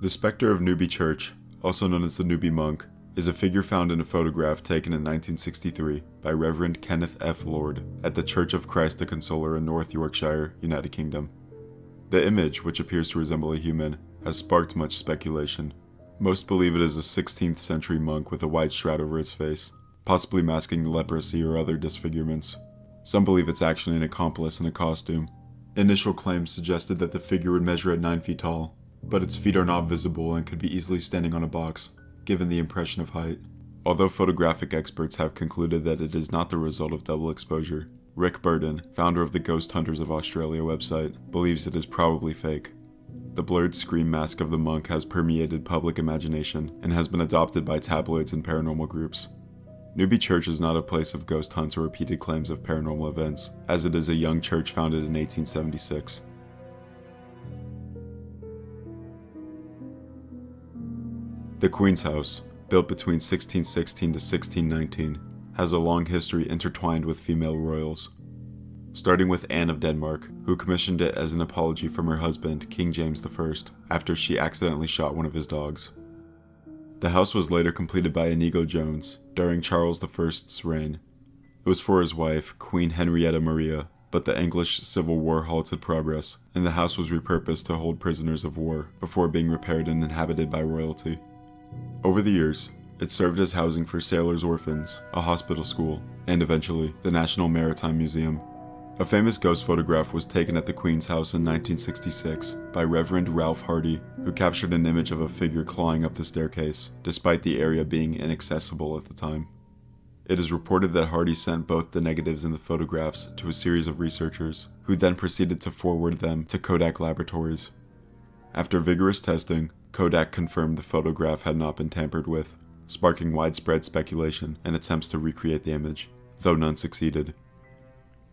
The Spectre of Newby Church, also known as the Newby Monk, is a figure found in a photograph taken in 1963 by Reverend Kenneth F. Lord at the Church of Christ the Consoler in North Yorkshire, United Kingdom. The image, which appears to resemble a human, has sparked much speculation. Most believe it is a 16th century monk with a white shroud over its face, possibly masking leprosy or other disfigurements. Some believe it's actually an accomplice in a costume. Initial claims suggested that the figure would measure at 9 feet tall, but its feet are not visible and could be easily standing on a box, given the impression of height. Although photographic experts have concluded that it is not the result of double exposure, Rick Burden, founder of the Ghost Hunters of Australia website, believes it is probably fake. The blurred scream mask of the monk has permeated public imagination and has been adopted by tabloids and paranormal groups. Newby Church is not a place of ghost hunts or repeated claims of paranormal events, as it is a young church founded in 1876. The Queen's House, built between 1616 to 1619, has a long history intertwined with female royals, starting with Anne of Denmark, who commissioned it as an apology from her husband, King James I, after she accidentally shot one of his dogs. The house was later completed by Inigo Jones during Charles I's reign. It was for his wife, Queen Henrietta Maria, but the English Civil War halted progress, and the house was repurposed to hold prisoners of war before being repaired and inhabited by royalty. Over the years, it served as housing for sailors' orphans, a hospital school, and eventually, the National Maritime Museum. A famous ghost photograph was taken at the Queen's House in 1966 by Reverend Ralph Hardy, who captured an image of a figure clawing up the staircase, despite the area being inaccessible at the time. It is reported that Hardy sent both the negatives and the photographs to a series of researchers, who then proceeded to forward them to Kodak Laboratories. After vigorous testing, Kodak confirmed the photograph had not been tampered with, sparking widespread speculation and attempts to recreate the image, though none succeeded.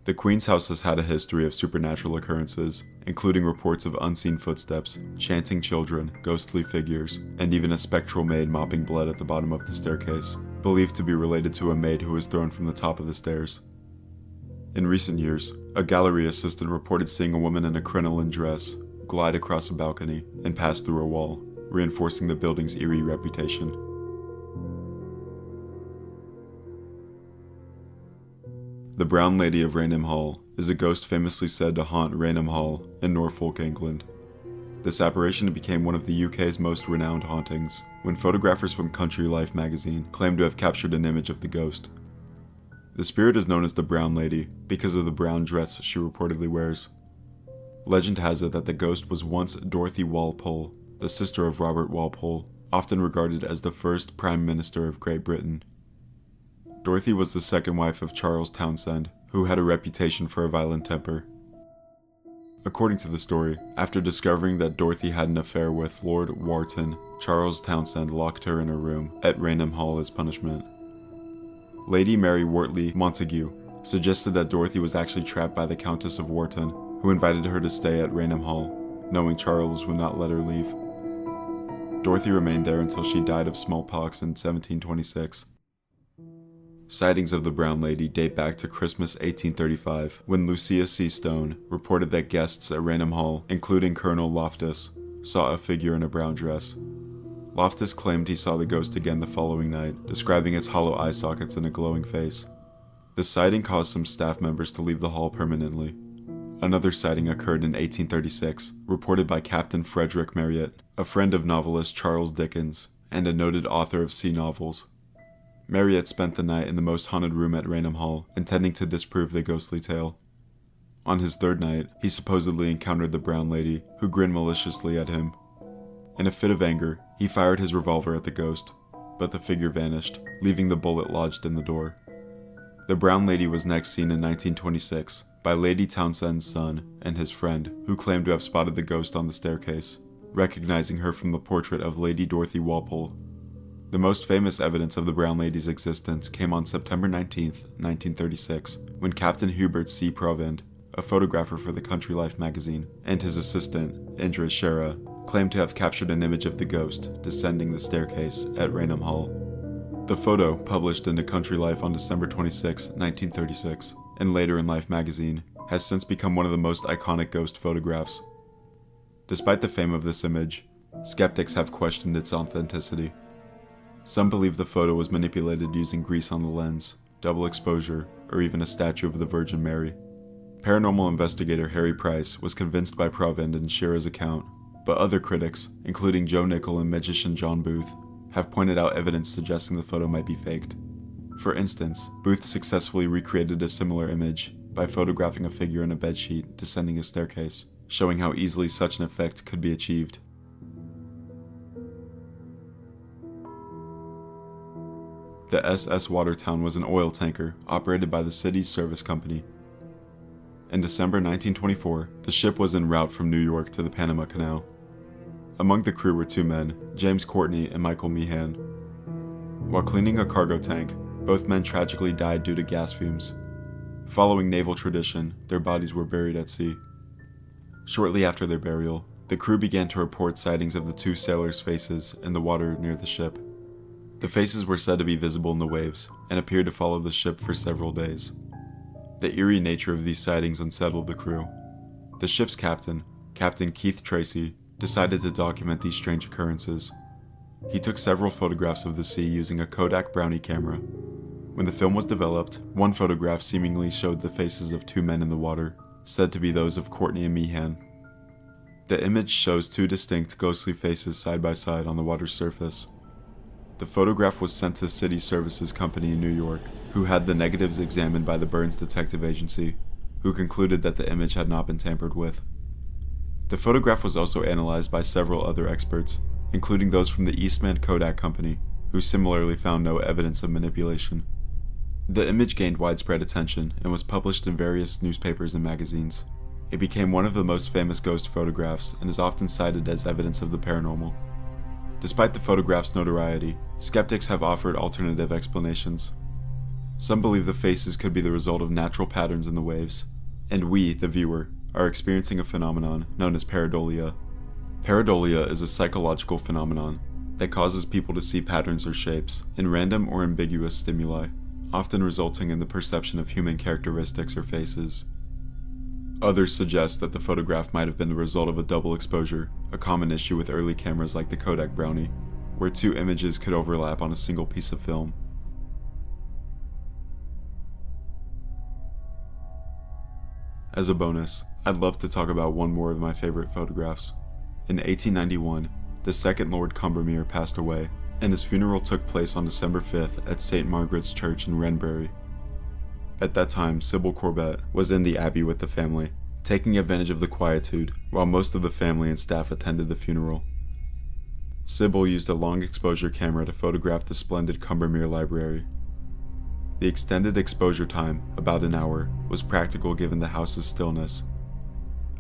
The Queen's House has had a history of supernatural occurrences, including reports of unseen footsteps, chanting children, ghostly figures, and even a spectral maid mopping blood at the bottom of the staircase, believed to be related to a maid who was thrown from the top of the stairs. In recent years, a gallery assistant reported seeing a woman in a crinoline dress glide across a balcony and pass through a wall, reinforcing the building's eerie reputation. The Brown Lady of Raynham Hall is a ghost famously said to haunt Raynham Hall in Norfolk, England. This apparition became one of the UK's most renowned hauntings when photographers from Country Life magazine claimed to have captured an image of the ghost. The spirit is known as the Brown Lady because of the brown dress she reportedly wears. Legend has it that the ghost was once Dorothy Walpole, the sister of Robert Walpole, often regarded as the first Prime Minister of Great Britain. Dorothy was the second wife of Charles Townshend, who had a reputation for a violent temper. According to the story, after discovering that Dorothy had an affair with Lord Wharton, Charles Townshend locked her in her room at Raynham Hall as punishment. Lady Mary Wortley Montague suggested that Dorothy was actually trapped by the Countess of Wharton, who invited her to stay at Raynham Hall, knowing Charles would not let her leave. Dorothy remained there until she died of smallpox in 1726. Sightings of the Brown Lady date back to Christmas 1835, when Lucia C. Stone reported that guests at Raynham Hall, including Colonel Loftus, saw a figure in a brown dress. Loftus claimed he saw the ghost again the following night, describing its hollow eye sockets and a glowing face. The sighting caused some staff members to leave the hall permanently. Another sighting occurred in 1836, reported by Captain Frederick Marryat, a friend of novelist Charles Dickens, and a noted author of sea novels. Marryat spent the night in the most haunted room at Raynham Hall, intending to disprove the ghostly tale. On his third night, he supposedly encountered the Brown Lady, who grinned maliciously at him. In a fit of anger, he fired his revolver at the ghost, but the figure vanished, leaving the bullet lodged in the door. The Brown Lady was next seen in 1926 by Lady Townshend's son and his friend, who claimed to have spotted the ghost on the staircase, recognizing her from the portrait of Lady Dorothy Walpole. The most famous evidence of the Brown Lady's existence came on September 19, 1936, when Captain Hubert C. Provand, a photographer for the Country Life magazine, and his assistant, Indra Shera, claimed to have captured an image of the ghost descending the staircase at Raynham Hall. The photo, published in the Country Life on December 26, 1936, and later in Life magazine, has since become one of the most iconic ghost photographs. Despite the fame of this image, skeptics have questioned its authenticity. Some believe the photo was manipulated using grease on the lens, double exposure, or even a statue of the Virgin Mary. Paranormal investigator Harry Price was convinced by Provind and Shira's account, but other critics, including Joe Nickel and magician John Booth, have pointed out evidence suggesting the photo might be faked. For instance, Booth successfully recreated a similar image by photographing a figure in a bedsheet descending a staircase, showing how easily such an effect could be achieved. The SS Watertown was an oil tanker operated by the city's service company. In December 1924, the ship was en route from New York to the Panama Canal. Among the crew were two men, James Courtney and Michael Meehan. While cleaning a cargo tank, both men tragically died due to gas fumes. Following naval tradition, their bodies were buried at sea. Shortly after their burial, the crew began to report sightings of the two sailors' faces in the water near the ship. The faces were said to be visible in the waves and appeared to follow the ship for several days. The eerie nature of these sightings unsettled the crew. The ship's captain, Captain Keith Tracy, decided to document these strange occurrences. He took several photographs of the sea using a Kodak Brownie camera. When the film was developed, one photograph seemingly showed the faces of two men in the water, said to be those of Courtney and Meehan. The image shows two distinct ghostly faces side by side on the water's surface. The photograph was sent to the city services company in New York, who had the negatives examined by the Burns Detective Agency, who concluded that the image had not been tampered with. The photograph was also analyzed by several other experts, including those from the Eastman Kodak Company, who similarly found no evidence of manipulation. The image gained widespread attention and was published in various newspapers and magazines. It became one of the most famous ghost photographs and is often cited as evidence of the paranormal. Despite the photograph's notoriety, skeptics have offered alternative explanations. Some believe the faces could be the result of natural patterns in the waves, and we, the viewer, are experiencing a phenomenon known as pareidolia. Pareidolia is a psychological phenomenon that causes people to see patterns or shapes in random or ambiguous stimuli, often resulting in the perception of human characteristics or faces. Others suggest that the photograph might have been the result of a double exposure, a common issue with early cameras like the Kodak Brownie, where two images could overlap on a single piece of film. As a bonus, I'd love to talk about one more of my favorite photographs. In 1891, the second Lord Combermere passed away, and his funeral took place on December 5th at St. Margaret's Church in Wrenbury. At that time, Sybil Corbett was in the abbey with the family, taking advantage of the quietude while most of the family and staff attended the funeral. Sybil used a long exposure camera to photograph the splendid Combermere Library. The extended exposure time, about an hour, was practical given the house's stillness.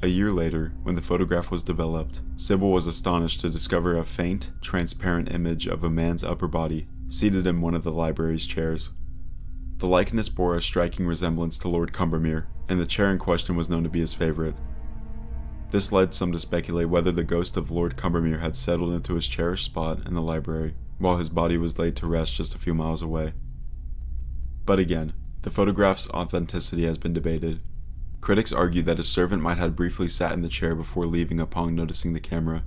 A year later, when the photograph was developed, Sybil was astonished to discover a faint, transparent image of a man's upper body seated in one of the library's chairs. The likeness bore a striking resemblance to Lord Combermere, and the chair in question was known to be his favorite. This led some to speculate whether the ghost of Lord Combermere had settled into his cherished spot in the library, while his body was laid to rest just a few miles away. But again, the photograph's authenticity has been debated. Critics argue that a servant might have briefly sat in the chair before leaving upon noticing the camera.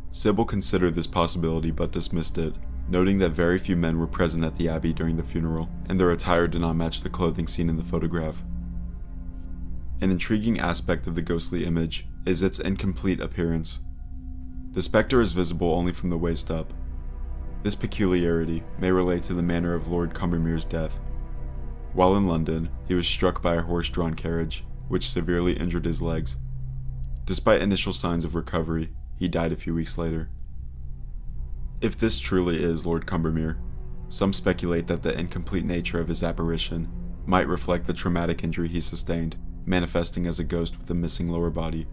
Sybil considered this possibility but dismissed it, noting that very few men were present at the abbey during the funeral, and their attire did not match the clothing seen in the photograph. An intriguing aspect of the ghostly image is its incomplete appearance. The spectre is visible only from the waist up. This peculiarity may relate to the manner of Lord Combermere's death. While in London, he was struck by a horse-drawn carriage, which severely injured his legs. Despite initial signs of recovery, he died a few weeks later. If this truly is Lord Combermere, some speculate that the incomplete nature of his apparition might reflect the traumatic injury he sustained, manifesting as a ghost with a missing lower body.